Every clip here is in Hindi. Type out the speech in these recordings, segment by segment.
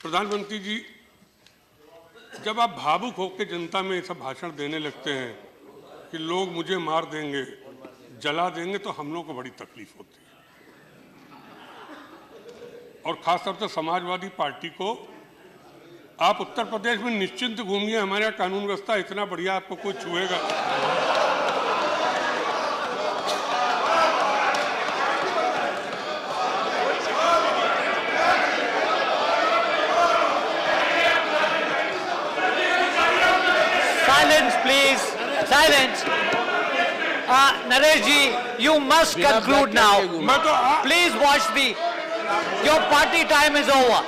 प्रधानमंत्री जी, जब आप भावुक होकर जनता में ऐसा भाषण देने लगते हैं कि लोग मुझे मार देंगे, जला देंगे, तो हम लोगों को बड़ी तकलीफ होती है। और खासतौर से समाजवादी पार्टी को, आप उत्तर प्रदेश में निश्चिंत घूमिए, हमारे यहाँ कानून व्यवस्था इतना बढ़िया, आपको कोई छुएगा। Silence, please. Silence. Naresh ji, you must conclude now. Please watch the. Your party time is over.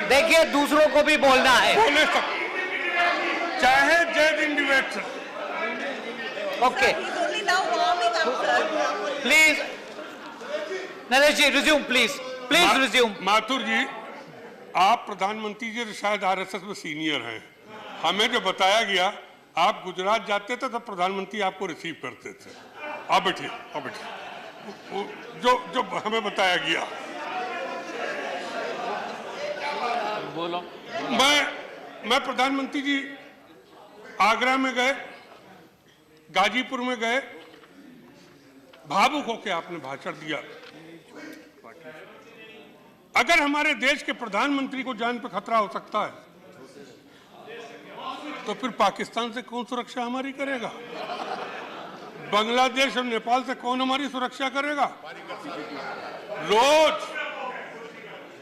देखिए, दूसरों को भी बोलना है। बोले सब, चाहे जज in debate. Okay. Please, Naresh ji, resume, please. Please resume. Mathur ji, आप प्रधानमंत्री जी तो शायद आरएसएस में सीनियर हैं। हमें जो बताया गया, आप गुजरात जाते थे तो प्रधानमंत्री आपको रिसीव करते थे। आप बैठिए, आप बैठिए। जो हमें बताया गया, बोलो। मैं प्रधानमंत्री जी आगरा में गए, गाजीपुर में गए, भावुक होकर आपने भाषण दिया। अगर हमारे देश के प्रधानमंत्री को जान पे खतरा हो सकता है, तो फिर पाकिस्तान से कौन सुरक्षा हमारी करेगा? बांग्लादेश और नेपाल से कौन हमारी सुरक्षा करेगा? रोज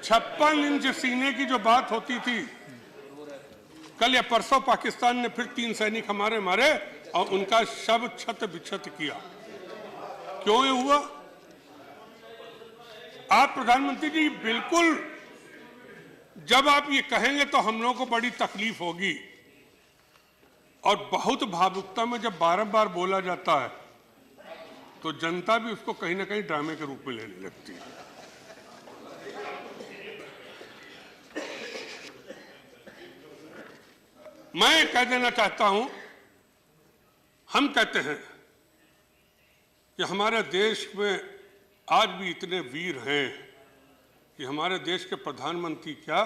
56 इंच सीने की जो बात होती थी, कल या परसों पाकिस्तान ने फिर 3 सैनिक हमारे मारे और उनका शव छत बिछत किया। क्यों ये हुआ? आप प्रधानमंत्री जी, बिल्कुल जब आप ये कहेंगे तो हम लोगों को बड़ी तकलीफ होगी, और बहुत भावुकता में जब बार-बार बोला जाता है तो जनता भी उसको कहीं ना कहीं ड्रामे के रूप में लेने लगती है। मैं कह देना चाहता हूं, हम कहते हैं कि हमारे देश में आज भी इतने वीर हैं कि हमारे देश के प्रधानमंत्री क्या,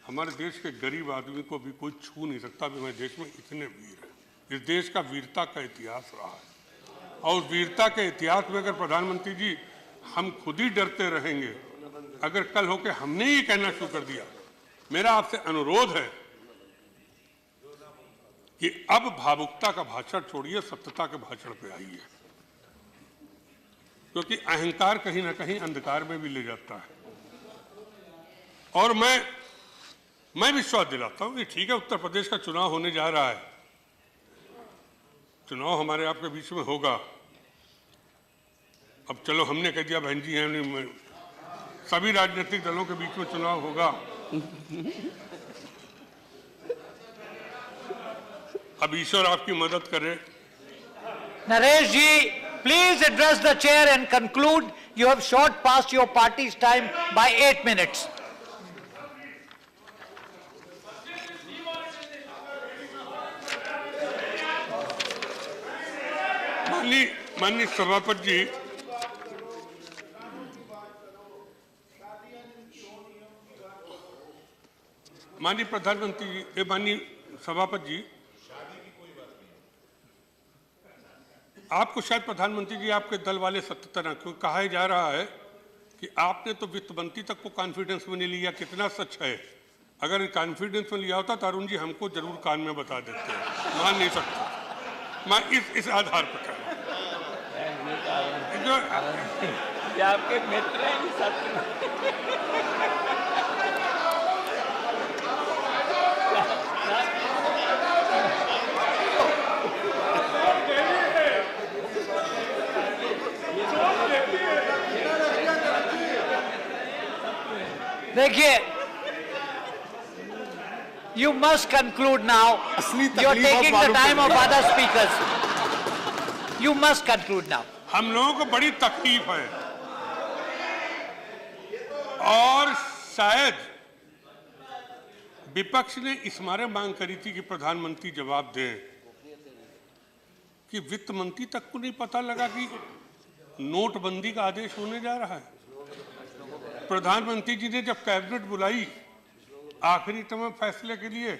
हमारे देश के गरीब आदमी को भी कोई छू नहीं सकता। हमारे देश में इतने वीर हैं। इस देश का वीरता का इतिहास रहा है, और उस वीरता के इतिहास में अगर प्रधानमंत्री जी हम खुद ही डरते रहेंगे, अगर कल होकर हमने ही कहना शुरू कर दिया, मेरा आपसे अनुरोध है कि अब भावुकता का भाषण छोड़िए, सत्यता के भाषण पे आइए, क्योंकि अहंकार कहीं ना कहीं अंधकार में भी ले जाता है। और मैं विश्वास दिलाता हूं कि ठीक है, उत्तर प्रदेश का चुनाव होने जा रहा है, चुनाव हमारे आपके बीच में होगा। अब चलो, हमने कह दिया बहन जी हैं, सभी राजनीतिक दलों के बीच में चुनाव होगा। अब ईश्वर आपकी मदद करे। Naresh ji, please address the chair and conclude. You have shot past your party's time by 8 minutes. माननीय सभापति जी, माननीय प्रधानमंत्री जी, माननीय सभापति जी, आपको शायद प्रधानमंत्री जी आपके दल वाले सत्य ना, क्यों कहा जा रहा है कि आपने तो वित्त मंत्री तक को कॉन्फिडेंस में नहीं लिया। कितना सच है? अगर कॉन्फिडेंस में लिया होता तो अरुण जी हमको जरूर कान में बता देते हैं। मान नहीं सकता मैं इस आधार पर कह रहा हूं। आपके मित्र हैं। देखिए, you must conclude now. You are taking the time of other speakers. You must conclude now. हम लोगों को बड़ी तकलीफ है, और शायद विपक्ष ने इस मारे मांग करी थी कि प्रधानमंत्री जवाब दें कि वित्त मंत्री तक को नहीं पता लगा कि नोटबंदी का आदेश होने जा रहा है। प्रधानमंत्री जी ने जब कैबिनेट बुलाई आखिरी तमाम फैसले के लिए,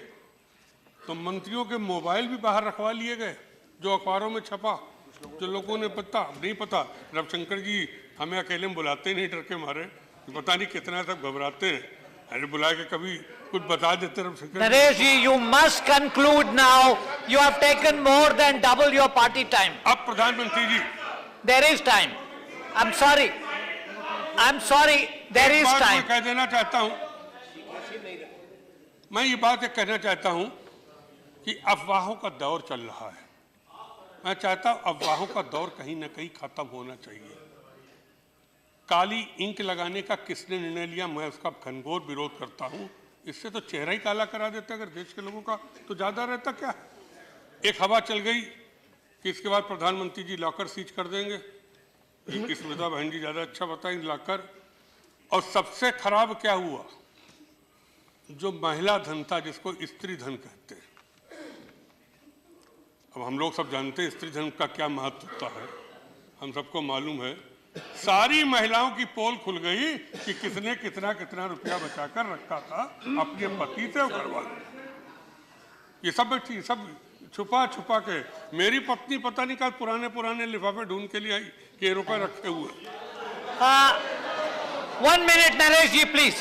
तो मंत्रियों के मोबाइल भी बाहर रखवा लिए गए, जो अखबारों में छपा, जो लोगों ने नहीं पता। रविशंकर जी हमें अकेले में बुलाते नहीं डर के मारे, पता नहीं कितना सब घबराते हैं। अरे बुला के कभी कुछ बता देते रविशंकर। नरेश जी, you must conclude now. You have taken more than double your party time. अब प्रधानमंत्री जी, There is time. I'm sorry. There is time. मैं कह देना चाहता हूं, मैं ये बात कहना चाहता हूं कि अफवाहों का दौर चल रहा है। मैं चाहता हूं अफवाहों का दौर कहीं ना कहीं खत्म होना चाहिए। काली इंक लगाने का किसने निर्णय लिया, मैं उसका घनघोर विरोध करता हूं। इससे तो चेहरा ही काला करा देता अगर देश के लोगों का, तो ज्यादा रहता क्या। एक हवा चल गई कि इसके बाद प्रधानमंत्री जी लॉकर सीज कर देंगे। स्मिता बहन जी ज्यादा अच्छा बताएंगे लॉकर। और सबसे खराब क्या हुआ, जो महिला धन था, जिसको स्त्री धन कहते हैं। अब हम लोग सब जानते हैं स्त्री धन का क्या महत्व होता है, हम सबको मालूम है। सारी महिलाओं की पोल खुल गई कि किसने कितना कितना रुपया बचाकर रखा था अपने पति से करवा। ये सब छुपा छुपा के, मेरी पत्नी पता नहीं कल पुराने लिफाफे ढूंढ के लिए आई कि ये रुपए रखे हुए। 1 minute, Naresh ji, please.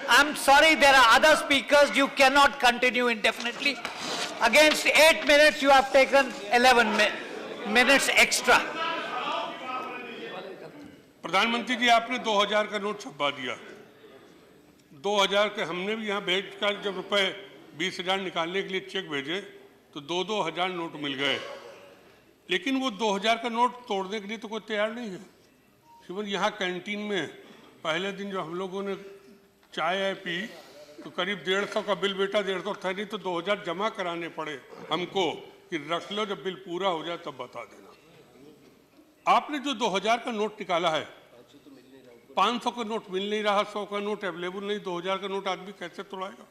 I'm sorry, there are other speakers. You cannot continue indefinitely. Against 8 minutes, you have taken 11 minutes extra. प्रधानमंत्री जी, आपने 2000 का नोट छपवा दिया। 2000 के हमने भी यहाँ भेज कर जब रुपए 20,000 निकालने के लिए चेक भेजे तो 2,000 नोट मिल गए। लेकिन वो 2000 का नोट तोड़ने के लिए तो कोई तैयार नहीं है। शिवन, यहाँ कैंटीन में पहले दिन जो हम लोगों ने चाय पी तो करीब 150 का बिल बेटा 150 था नहीं तो 2000 जमा कराने पड़े हमको कि रख लो, जब बिल पूरा हो जाए तब बता देना। आपने जो 2000 का नोट निकाला है, 500 का नोट मिल नहीं रहा, 100 का नोट अवेलेबल नहीं, 2000 का नोट आदमी कैसे तोड़ाएगा।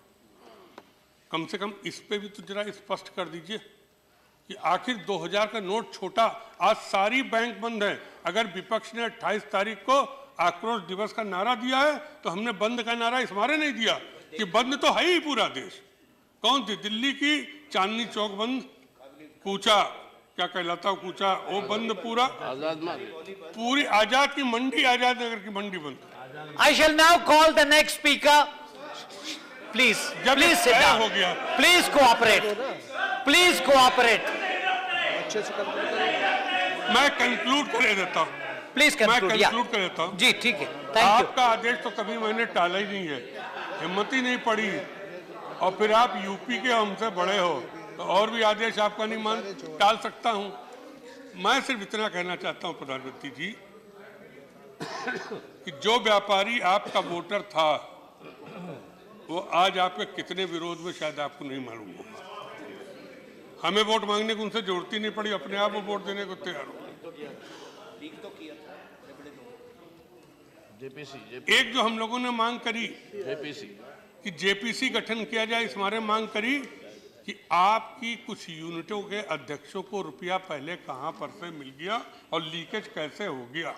कम से कम इस पे भी तो जरा स्पष्ट कर दीजिए कि आखिर 2000 का नोट छोटा। आज सारी बैंक बंद है। अगर विपक्ष ने 28 तारीख को आक्रोश दिवस का नारा दिया है तो हमने बंद का नारा इस मारे नहीं दिया कि बंद तो है ही पूरा देश। कौन थी दिल्ली की चांदनी चौक बंद, कूचा क्या कहलाता कूचा वो बंद पूरा, पूरी आजाद की मंडी, आजाद नगर की मंडी बंद। I shall now call the next speaker. Please sit down. हो गया, Please cooperate. Please cooperate. मैं कंक्लूड कर देता हूँ। Please conclude. मैं कंक्लूड कर देता हूँ। जी ठीक है, थैंक यू। आपका आदेश तो कभी मैंने टाला ही नहीं है, हिम्मत ही नहीं पड़ी। और फिर आप यूपी के हमसे बड़े हो तो और भी आदेश आपका नहीं टाल सकता हूँ। मैं सिर्फ इतना कहना चाहता हूँ प्रधानमंत्री जी कि जो व्यापारी आपका वोटर था वो आज आपके कितने विरोध में शायद आपको नहीं मालूम होगा। हमें वोट मांगने की उनसे जरूरत ही नहीं पड़ी, अपने आप वो वोट देने को तैयार हो। एक जो हम लोगों ने मांग करी कि जेपीसी गठन किया जाए, इस मारे मांग करी कि आपकी कुछ यूनिटों के अध्यक्षों को रुपया पहले कहां पर से मिल गया और लीकेज कैसे हो गया,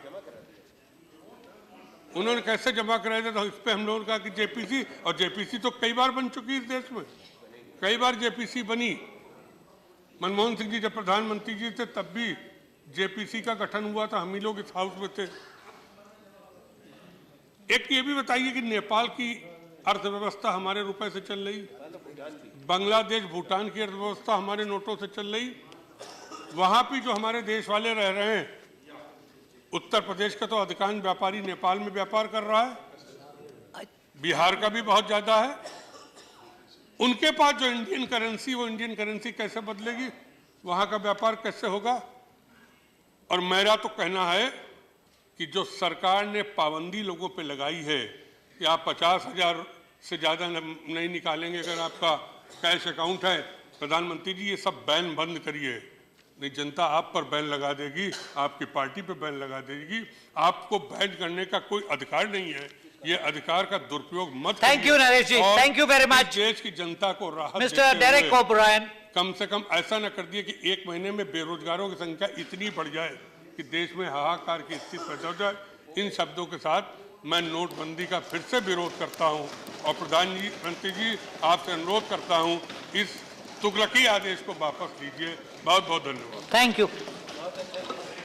उन्होंने कैसे जमा कराया था। तो इस पे हम लोगों ने कहा कि जेपीसी, और जेपीसी तो कई बार बन चुकी है इस देश में, कई बार जेपीसी बनी। मनमोहन सिंह जी जब प्रधानमंत्री जी थे तब भी जेपीसी का गठन हुआ था, हम ही लोग इस हाउस में थे। एक ये भी बताइए कि नेपाल की अर्थव्यवस्था हमारे रुपए से चल रही, बांग्लादेश भूटान की अर्थव्यवस्था हमारे नोटों से चल रही, वहां भी जो हमारे देश वाले रह रहे हैं, उत्तर प्रदेश का तो अधिकांश व्यापारी नेपाल में व्यापार कर रहा है, बिहार का भी बहुत ज्यादा है। उनके पास जो इंडियन करेंसी, वो इंडियन करेंसी कैसे बदलेगी, वहां का व्यापार कैसे होगा। और मेरा तो कहना है कि जो सरकार ने पाबंदी लोगों पे लगाई है कि आप 50,000 से ज़्यादा नहीं निकालेंगे अगर आपका कैश अकाउंट है, प्रधानमंत्री जी ये सब बैन बंद करिए, नहीं जनता आप पर बैन लगा देगी, आपकी पार्टी पे बैन लगा देगी। आपको बैन करने का कोई अधिकार नहीं है, ये अधिकार का दुरुपयोग मत करिए। Thank you Naresh ji, thank you very much. देश की जनता को राहत मिस्टर डेरेक ओब्रायन, कम से कम ऐसा न कर दिए कि एक महीने में बेरोजगारों की संख्या इतनी बढ़ जाए कि देश में हाहाकार की स्थिति पैदा हो जाए। इन शब्दों के साथ मैं नोटबंदी का फिर से विरोध करता हूं और प्रधानमंत्री जी आपसे अनुरोध करता हूं इस तुगलकी आदेश को वापस लीजिए। बहुत बहुत धन्यवाद। Thank you.